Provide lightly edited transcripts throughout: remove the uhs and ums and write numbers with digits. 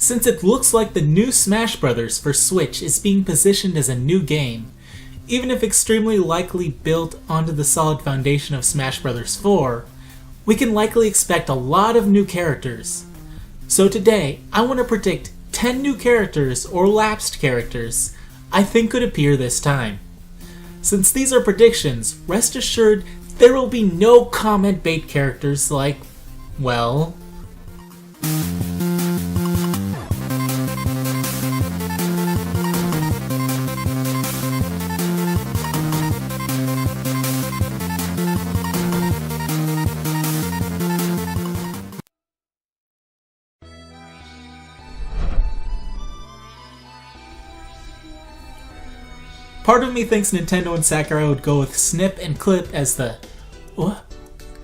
Since it looks like the new Smash Bros. For Switch is being positioned as a new game, even if extremely likely built onto the solid foundation of Smash Bros. 4, we can likely expect a lot of new characters. So today, I want to predict 10 new characters or lapsed characters I think could appear this time. Since these are predictions, rest assured there will be no comment bait characters like, well... Part of me thinks Nintendo and Sakurai would go with Snip and Clip as the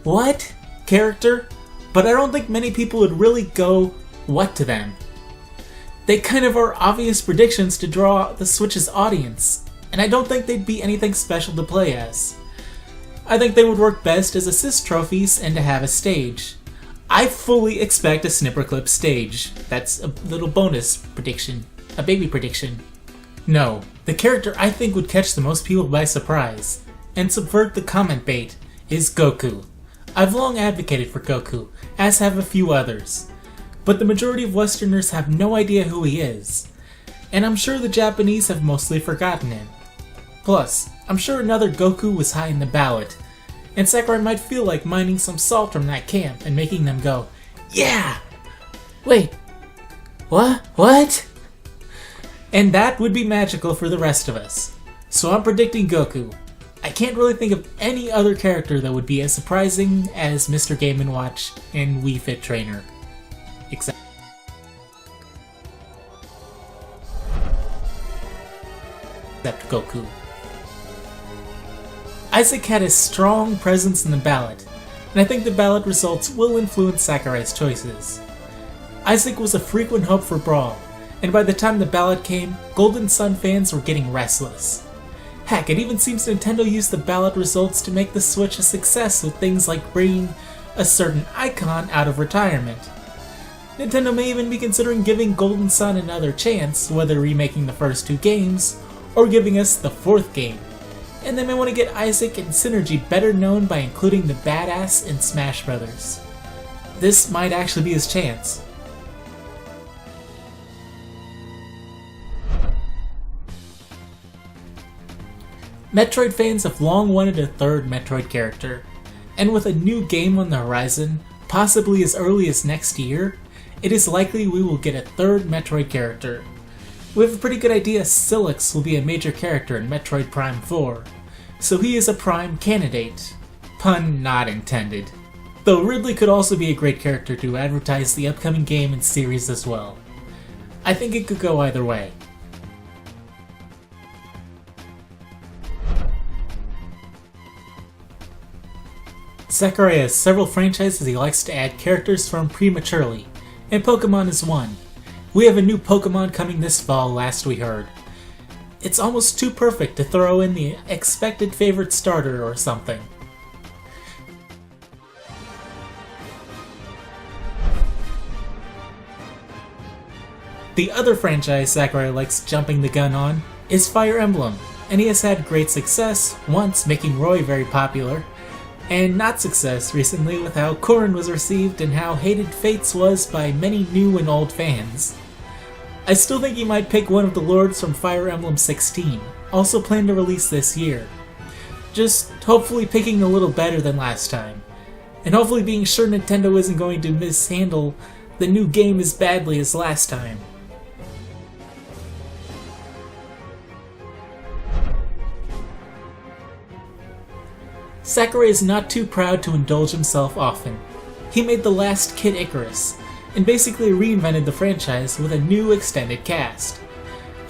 what character, but I don't think many people would really go what to them. They kind of are obvious predictions to draw the Switch's audience, and I don't think they'd be anything special to play as. I think they would work best as assist trophies and to have a stage. I fully expect a Snip or Clip stage. That's a little bonus prediction, a baby prediction. No, the character I think would catch the most people by surprise, and subvert the comment bait, is Goku. I've long advocated for Goku, as have a few others, but the majority of Westerners have no idea who he is, and I'm sure the Japanese have mostly forgotten him. Plus, I'm sure another Goku was high in the ballot, and Sakurai might feel like mining some salt from that camp and making them go, yeah! Wait, what? And that would be magical for the rest of us. So I'm predicting Goku. I can't really think of any other character that would be as surprising as Mr. Game & Watch and Wii Fit Trainer. Except Goku. Isaac had a strong presence in the ballot, and I think the ballot results will influence Sakurai's choices. Isaac was a frequent hope for Brawl, and by the time the ballot came, Golden Sun fans were getting restless. Heck, it even seems Nintendo used the ballot results to make the Switch a success with things like bringing a certain icon out of retirement. Nintendo may even be considering giving Golden Sun another chance, whether remaking the first 2 games, or giving us the 4th game. And they may want to get Isaac and Synergy better known by including the badass in Smash Bros. This might actually be his chance. Metroid fans have long wanted a third Metroid character, and with a new game on the horizon, possibly as early as next year, it is likely we will get a third Metroid character. We have a pretty good idea Sylux will be a major character in Metroid Prime 4, so he is a prime candidate. Pun not intended. Though Ridley could also be a great character to advertise the upcoming game and series as well. I think it could go either way. Sakurai has several franchises he likes to add characters from prematurely, and Pokemon is one. We have a new Pokemon coming this fall, last we heard. It's almost too perfect to throw in the expected favorite starter or something. The other franchise Sakurai likes jumping the gun on is Fire Emblem, and he has had great success, once making Roy very popular, and not success recently with how Corrin was received and how hated Fates was by many new and old fans. I still think he might pick one of the lords from Fire Emblem 16, also planned to release this year. Just hopefully picking a little better than last time, and hopefully being sure Nintendo isn't going to mishandle the new game as badly as last time. Sakurai is not too proud to indulge himself often. He made the last Kid Icarus, and basically reinvented the franchise with a new extended cast.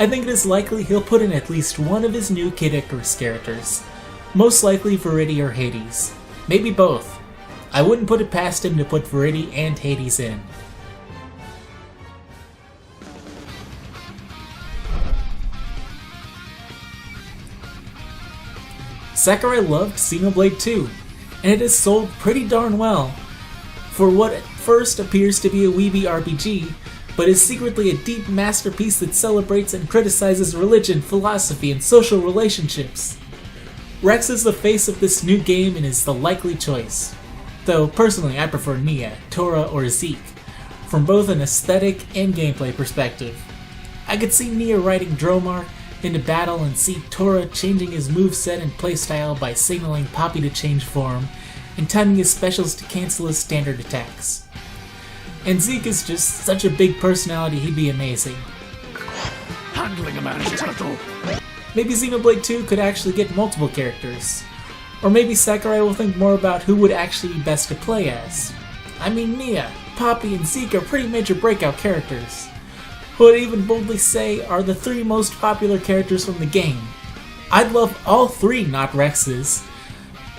I think it is likely he'll put in at least one of his new Kid Icarus characters, most likely Viridi or Hades, maybe both. I wouldn't put it past him to put Viridi and Hades in. Sakurai loved Xenoblade 2, and it has sold pretty darn well. For what at first appears to be a Weeby RPG, but is secretly a deep masterpiece that celebrates and criticizes religion, philosophy, and social relationships. Rex is the face of this new game and is the likely choice. Though personally I prefer Nia, Tora, or Zeke, from both an aesthetic and gameplay perspective. I could see Nia riding Dromar into battle and see Tora changing his moveset and playstyle by signaling Poppy to change form and timing his specials to cancel his standard attacks. And Zeke is just such a big personality, he'd be amazing. Handling a man is turtle. Maybe Xenoblade 2 could actually get multiple characters. Or maybe Sakurai will think more about who would actually be best to play as. I mean, Nia, Poppy, and Zeke are pretty major breakout characters, who I'd even boldly say are the 3 most popular characters from the game. I'd love all 3 not Rexes,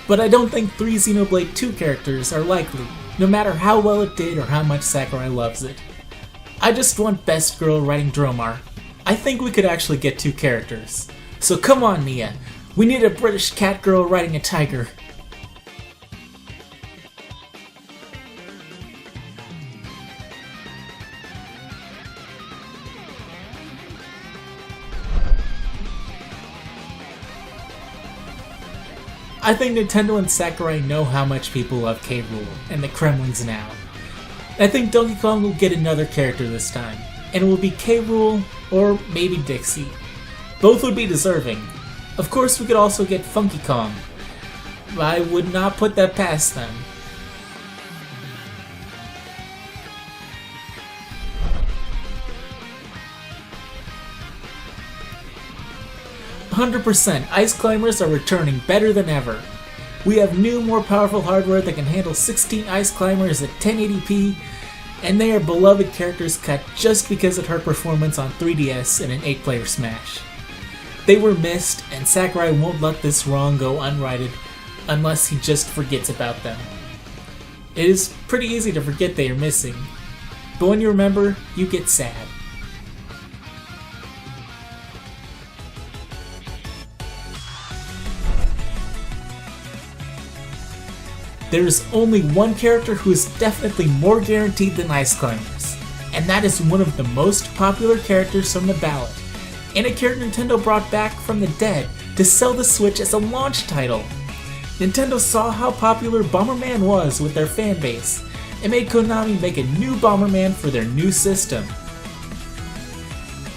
but I don't think 3 Xenoblade 2 characters are likely, no matter how well it did or how much Sakurai loves it. I just want Best Girl riding Dromar. I think we could actually get 2 characters. So come on, Nia, we need a British cat girl riding a tiger. I think Nintendo and Sakurai know how much people love K. Rool and the Kremlings now. I think Donkey Kong will get another character this time, and it will be K. Rool or maybe Dixie. Both would be deserving. Of course, we could also get Funky Kong. I would not put that past them. 100%, Ice Climbers are returning better than ever. We have new, more powerful hardware that can handle 16 Ice Climbers at 1080p, and they are beloved characters cut just because of her performance on 3DS in an 8-player Smash. They were missed, and Sakurai won't let this wrong go unrighted unless he just forgets about them. It is pretty easy to forget they are missing, but when you remember, you get sad. There is only one character who is definitely more guaranteed than Ice Climbers, and that is one of the most popular characters from the ballot, and a character Nintendo brought back from the dead to sell the Switch as a launch title. Nintendo saw how popular Bomberman was with their fanbase, and made Konami make a new Bomberman for their new system.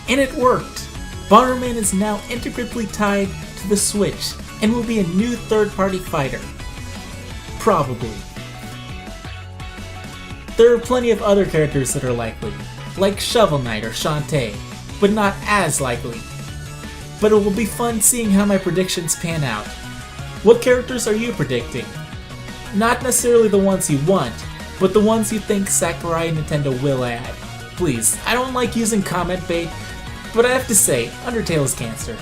And it worked! Bomberman is now intricately tied to the Switch, and will be a new third-party fighter. Probably. There are plenty of other characters that are likely, like Shovel Knight or Shantae, but not as likely. But it will be fun seeing how my predictions pan out. What characters are you predicting? Not necessarily the ones you want, but the ones you think Sakurai and Nintendo will add. Please, I don't like using comment bait, but I have to say, Undertale is cancer.